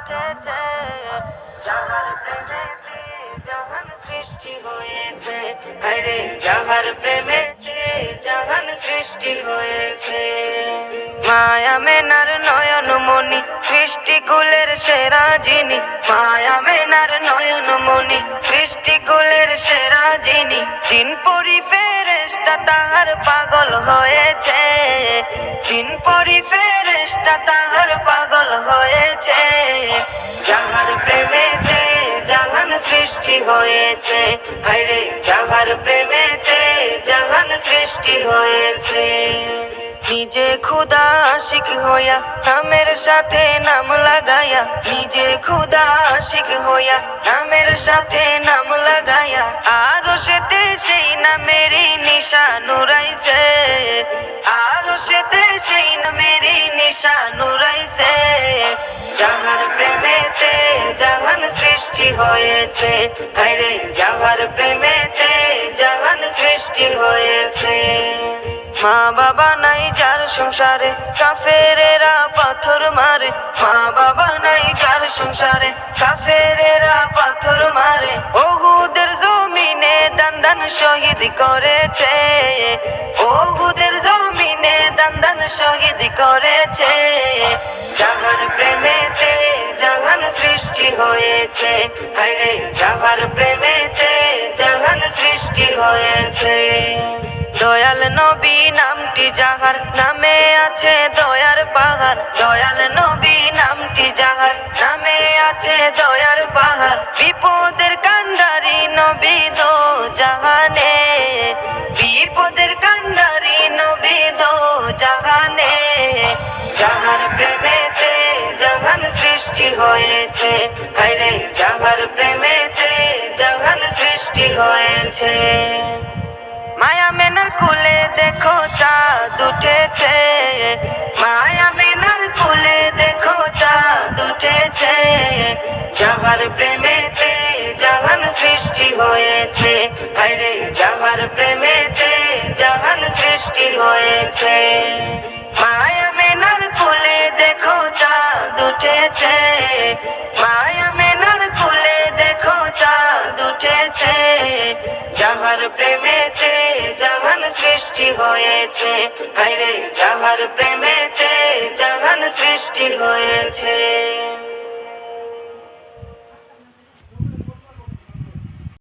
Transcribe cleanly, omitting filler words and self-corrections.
উঠেছে, যাহার প্রেমেতে জাহান সৃষ্টি হয়েছে, আরে যাহার প্রেমেতে জাহান সৃষ্টি হয়েছে। মায়া মেনার নয়ন মনি সৃষ্টিকুলের সেরা যিনি, মায়া মেনার নয়ন মনি সৃষ্টিকুলের সেরা যিনি, জিন পরি ফেরেশতা তাহার পাগল হয়েছে, জিন পরি ফেরেশতা তাহার পাগল হয়েছে, যাহার প্রেমেতে জাহান সৃষ্টি হয়েছে, আরে যাহার প্রেমেতে জাহান সৃষ্টি হয়েছে। নিজে খুদা আশিক হইয়া নামের সাথে নাম লাগায়া, নিজে খুদা আশিক হইয়া নামের সাথে নাম লাগায়া, আরো সেতে সেই নামেরই নিশান উড়াইছে, আরো সেতে সেই নামেরই নিশান উড়াইছে, যাহার প্রেমেতে জাহান সৃষ্টি হয়েছে, আরে যাহার প্রেমেতে জাহান সৃষ্টি হয়েছে। মা বাবা নাই যার সংসারে কাফেরেরা পাথর মারে, মা বাবা নাই যার সংসারে কাফেরেরা পাথর মারে, ওহুদের জমিনে দান দান শহীদ করেছে, ওহুদের জমিনে দান দান শহীদ করেছে, যাহার প্রেমেতে জাহান সৃষ্টি হয়েছে, আরে যাহার প্রেমেতে জাহান সৃষ্টি হয়েছে। দয়াল নবী নামটি যাহার নামে আছে দয়ার পাহাড়, দয়াল নবী নামটি যাহার নামে আছে দয়ার পাহাড়, বিপদের কান্ডারি নবী দো জাহানে, বিপদের কান্ডারি নবী দো জাহানে, যাহার প্রেমেতে জাহান সৃষ্টি হয়েছে, আরে যাহার প্রেমেতে জাহান সৃষ্টি হয়েছে। মায়া মেনার কুলে দেখো চাঁদ উঠেছে, মায়া মেনার কুলে দেখো চাঁদ উঠেছে, যাহার প্রেমেতে জাহান সৃষ্টি হয়েছে, আরে যাহার প্রেমেতে জাহান সৃষ্টি হয়েছে। মায়া মেনার কুলে দেখো চাঁদ উঠেছে, মায়া মেনার কুলে দেখো চাঁদ উঠেছে, যাহার প্রেমেতে জাহান সৃষ্টি হয়েছে, আরে যাহার প্রেমেতে জাহান সৃষ্টি হয়েছে।